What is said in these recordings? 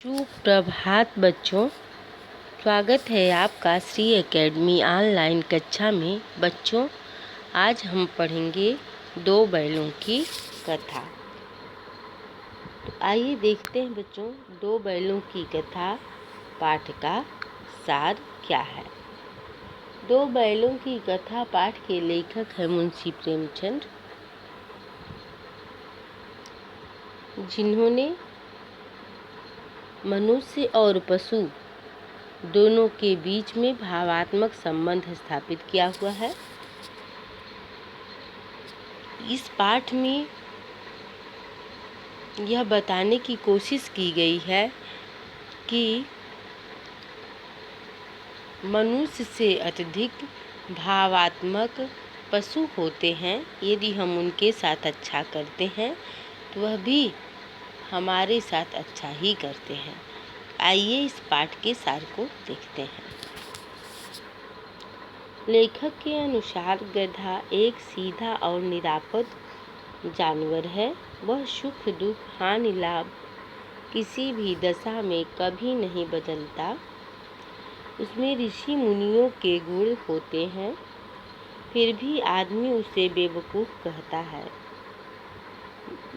सुप्रभात बच्चों, स्वागत है आपका श्री एकेडमी ऑनलाइन कक्षा में। बच्चों, आज हम पढ़ेंगे दो बैलों की कथा। तो आइए देखते हैं बच्चों, दो बैलों की कथा पाठ का सार क्या है। दो बैलों की कथा पाठ के लेखक हैं मुंशी प्रेमचंद, जिन्होंने मनुष्य और पशु दोनों के बीच में भावात्मक संबंध स्थापित किया हुआ है। इस पाठ में यह बताने की कोशिश की गई है कि मनुष्य से अत्यधिक भावात्मक पशु होते हैं। यदि हम उनके साथ अच्छा करते हैं तो वह भी हमारे साथ अच्छा ही करते हैं। आइए इस पाठ के सार को देखते हैं। लेखक के अनुसार गधा एक सीधा और निरापद जानवर है। वह सुख दुख हानि लाभ किसी भी दशा में कभी नहीं बदलता। उसमें ऋषि मुनियों के गुण होते हैं, फिर भी आदमी उसे बेवकूफ़ कहता है।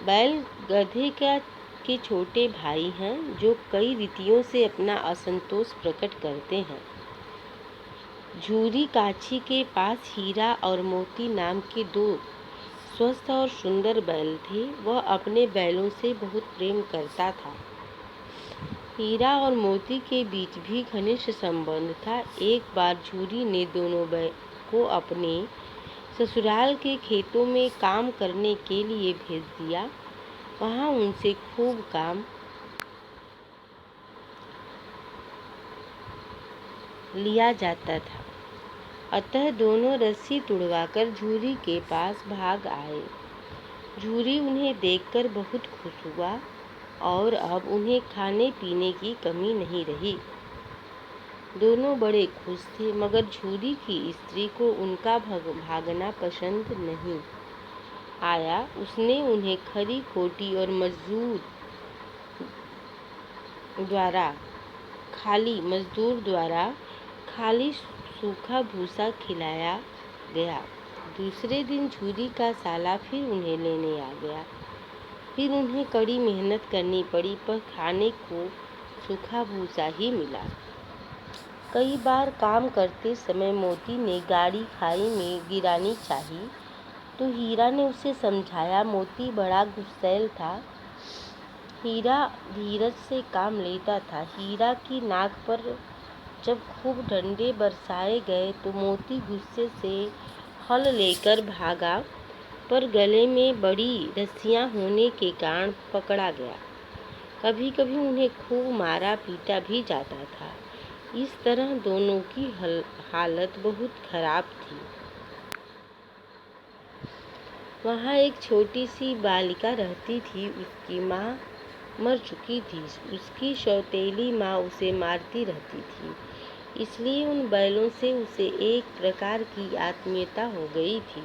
बैल गधे के छोटे भाई हैं, जो कई रीतियों से अपना असंतोष प्रकट करते हैं। झूरी काछी के पास हीरा और मोती नाम के दो स्वस्थ और सुंदर बैल थे। वह अपने बैलों से बहुत प्रेम करता था। हीरा और मोती के बीच भी घनिष्ठ संबंध था। एक बार झूरी ने दोनों बैल को अपने ससुराल के खेतों में काम करने के लिए भेज दिया। वहाँ उनसे खूब काम लिया जाता था, अतः दोनों रस्सी तुड़वाकर झूरी के पास भाग आए। झूरी उन्हें देखकर बहुत खुश हुआ और अब उन्हें खाने पीने की कमी नहीं रही। दोनों बड़े खुश थे, मगर झूरी की स्त्री को उनका भागना पसंद नहीं आया। उसने उन्हें खरी खोटी और मजदूर द्वारा खाली सूखा भूसा खिलाया गया। दूसरे दिन झूरी का साला फिर उन्हें लेने आ गया। फिर उन्हें कड़ी मेहनत करनी पड़ी, पर खाने को सूखा भूसा ही मिला। कई बार काम करते समय मोती ने गाड़ी खाई में गिरानी चाहिए, तो हीरा ने उसे समझाया। मोती बड़ा गुस्सैल था। हीरा धीरज से काम लेता था। हीरा की नाक पर जब खूब डंडे बरसाए गए तो मोती गुस्से से हल लेकर भागा, पर गले में बड़ी रस्सियां होने के कारण पकड़ा गया। कभी कभी उन्हें खूब मारा पीटा भी जाता था। इस तरह दोनों की हालत बहुत खराब थी। वहाँ एक छोटी सी बालिका रहती थी। उसकी माँ मर चुकी थी। उसकी सौतेली माँ उसे मारती रहती थी, इसलिए उन बैलों से उसे एक प्रकार की आत्मीयता हो गई थी।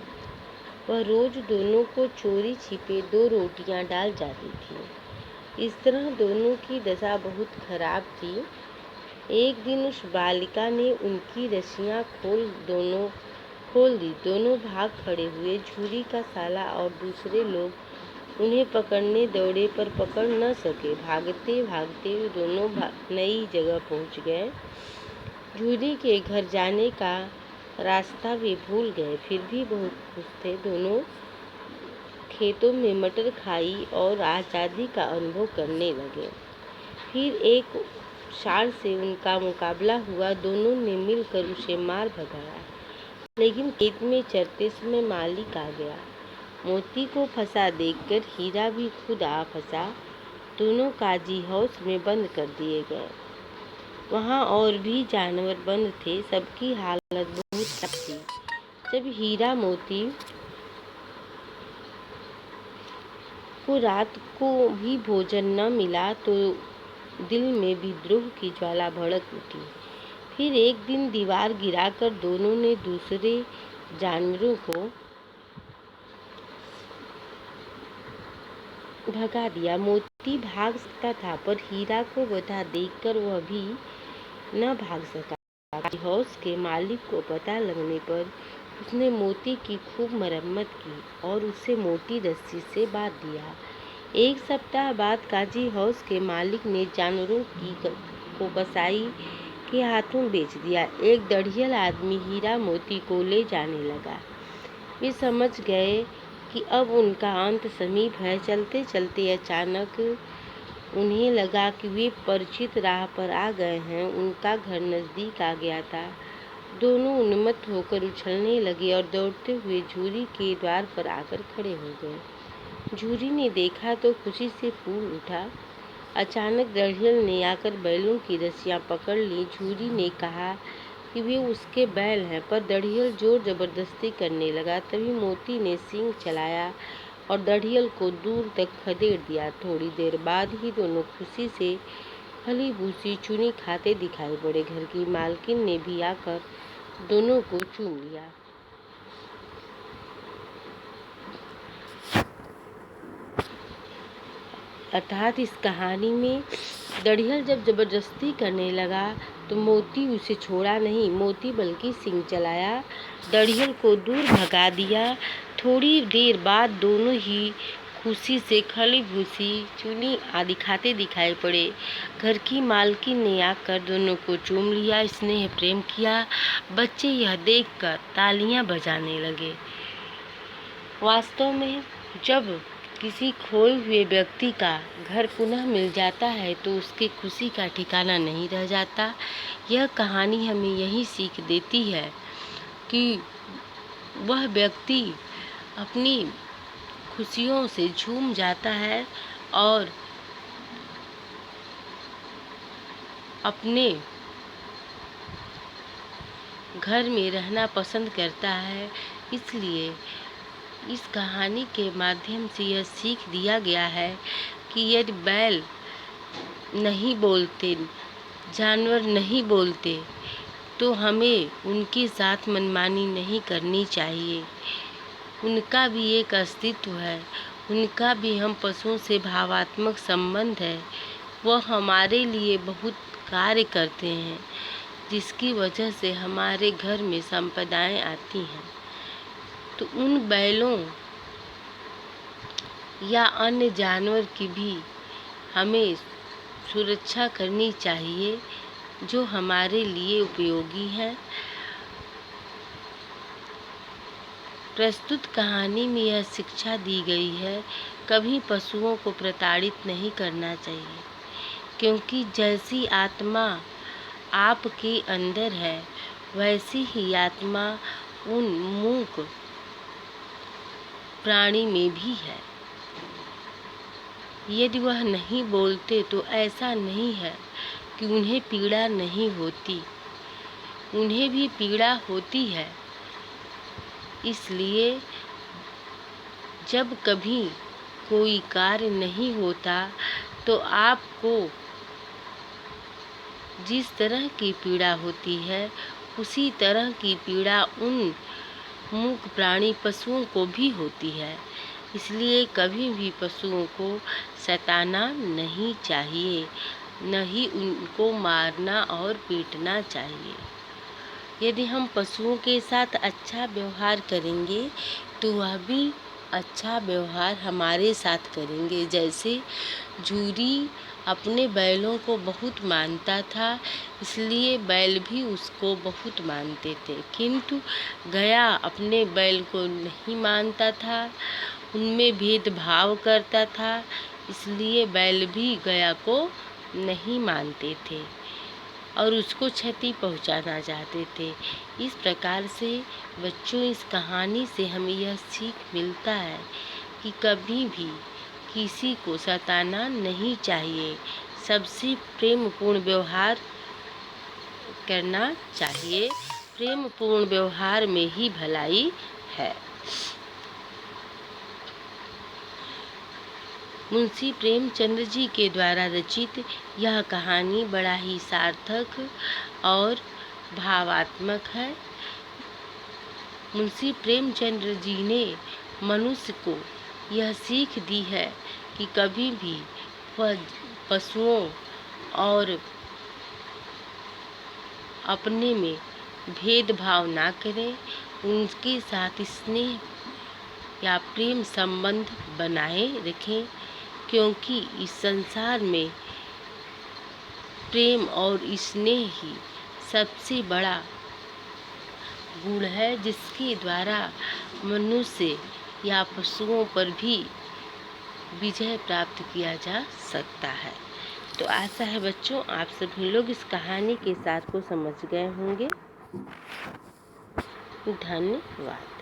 वह रोज दोनों को चोरी छिपे 2 रोटियां डाल जाती थी। इस तरह दोनों की दशा बहुत खराब थी। एक दिन उस बालिका ने उनकी रस्सियां खोल दी। दोनों भाग खड़े हुए। झूरी का साला और दूसरे लोग उन्हें पकड़ने दौड़े, पर पकड़ न सके। भागते भागते दोनों नई जगह पहुंच गए। झूरी के घर जाने का रास्ता वे भूल गए, फिर भी बहुत खुश थे। दोनों खेतों में मटर खाई और आज़ादी का अनुभव करने लगे। फिर एक षाढ़ से उनका मुकाबला हुआ। दोनों ने मिलकर उसे मार भगाया, लेकिन खेत में चरते समय मालिक आ गया। मोती को फंसा देखकर हीरा भी खुद आ फंसा। दोनों काजी हाउस में बंद कर दिए गए। वहाँ और भी जानवर बंद थे। सबकी हालत बहुत खराब थी। जब हीरा मोती को रात को भी भोजन न मिला तो दिल में विद्रोह की ज्वाला भड़क उठी। फिर एक दिन दीवार गिराकर दोनों ने दूसरे जानवरों को भगा दिया। मोती मोती भाग सकता था, पर हीरा को बाधा देखकर वह भी न भाग सका। हौस के मालिक को पता लगने पर उसने मोती की खूब मरम्मत की और उसे मोटी रस्सी से बांध दिया। 1 सप्ताह बाद काजी हौस के मालिक ने जानवरों को कसाई के हाथों बेच दिया। एक दढ़ियल आदमी हीरा मोती को ले जाने लगा। वे समझ गए कि अब उनका अंत समीप है। चलते चलते अचानक उन्हें लगा कि वे परिचित राह पर आ गए हैं। उनका घर नजदीक आ गया था। दोनों उन्मत्त होकर उछलने लगे और दौड़ते हुए झूरी के द्वार पर आकर खड़े हो गए। झूरी ने देखा तो खुशी से फूल उठा। अचानक दढ़ियल ने आकर बैलों की रस्सियां पकड़ ली। झूरी ने कहा कि वे उसके बैल हैं, पर दढ़ियल जोर जबरदस्ती करने लगा। तभी मोती ने सींग चलाया और दढ़ियल को दूर तक खदेड़ दिया। थोड़ी देर बाद ही दोनों खुशी से फली भूसी चुनी खाते दिखाई पड़े। घर की मालकिन ने भी आकर दोनों को चूम लिया। अर्थात इस कहानी में दढ़ियल जब जबरदस्ती करने लगा तो मोती उसे छोड़ा नहीं। मोती बल्कि सींग चलाया, दढ़ियल को दूर भगा दिया। थोड़ी देर बाद दोनों ही खुशी से खली भूसी चुनी आदि खाते दिखाई पड़े। घर की मालकिन ने आकर दोनों को चूम लिया, स्नेह प्रेम किया। बच्चे यह देखकर तालियां बजाने लगे। वास्तव में जब किसी खोए हुए व्यक्ति का घर पुनः मिल जाता है तो उसकी खुशी का ठिकाना नहीं रह जाता। यह कहानी हमें यही सीख देती है कि वह व्यक्ति अपनी खुशियों से झूम जाता है और अपने घर में रहना पसंद करता है। इसलिए इस कहानी के माध्यम से यह सीख दिया गया है कि यदि बैल नहीं बोलते, जानवर नहीं बोलते, तो हमें उनके साथ मनमानी नहीं करनी चाहिए। उनका भी एक अस्तित्व है, उनका भी हम पशुओं से भावात्मक संबंध है। वह हमारे लिए बहुत कार्य करते हैं, जिसकी वजह से हमारे घर में संपदाएं आती हैं। तो उन बैलों या अन्य जानवर की भी हमें सुरक्षा करनी चाहिए, जो हमारे लिए उपयोगी हैं। प्रस्तुत कहानी में यह शिक्षा दी गई है, कभी पशुओं को प्रताड़ित नहीं करना चाहिए, क्योंकि जैसी आत्मा आपके अंदर है, वैसी ही आत्मा उन मूक प्राणी में भी है। यदि वह नहीं बोलते तो ऐसा नहीं है कि उन्हें पीड़ा नहीं होती, उन्हें भी पीड़ा होती है। इसलिए जब कभी कोई कार्य नहीं होता तो आपको जिस तरह की पीड़ा होती है, उसी तरह की पीड़ा उन मूक प्राणी पशुओं को भी होती है। इसलिए कभी भी पशुओं को सताना नहीं चाहिए, न ही उनको मारना और पीटना चाहिए। यदि हम पशुओं के साथ अच्छा व्यवहार करेंगे तो वह भी अच्छा व्यवहार हमारे साथ करेंगे। जैसे झूरी अपने बैलों को बहुत मानता था, इसलिए बैल भी उसको बहुत मानते थे, किंतु गया अपने बैल को नहीं मानता था, उनमें भेदभाव करता था, इसलिए बैल भी गया को नहीं मानते थे और उसको क्षति पहुंचाना चाहते थे। इस प्रकार से बच्चों, इस कहानी से हमें यह सीख मिलता है कि कभी भी किसी को सताना नहीं चाहिए, सबसे प्रेमपूर्ण व्यवहार करना चाहिए। प्रेमपूर्ण व्यवहार में ही भलाई है। मुंशी प्रेमचंद जी के द्वारा रचित यह कहानी बड़ा ही सार्थक और भावात्मक है। मुंशी प्रेमचंद जी ने मनुष्य को यह सीख दी है कि कभी भी वह पशुओं और अपने में भेदभाव ना करें, उनके साथ स्नेह या प्रेम संबंध बनाए रखें, क्योंकि इस संसार में प्रेम और स्नेह ही सबसे बड़ा गुण है, जिसके द्वारा मनुष्य या पशुओं पर भी विजय प्राप्त किया जा सकता है। तो आशा है बच्चों आप सभी लोग इस कहानी के सार को समझ गए होंगे। धन्यवाद।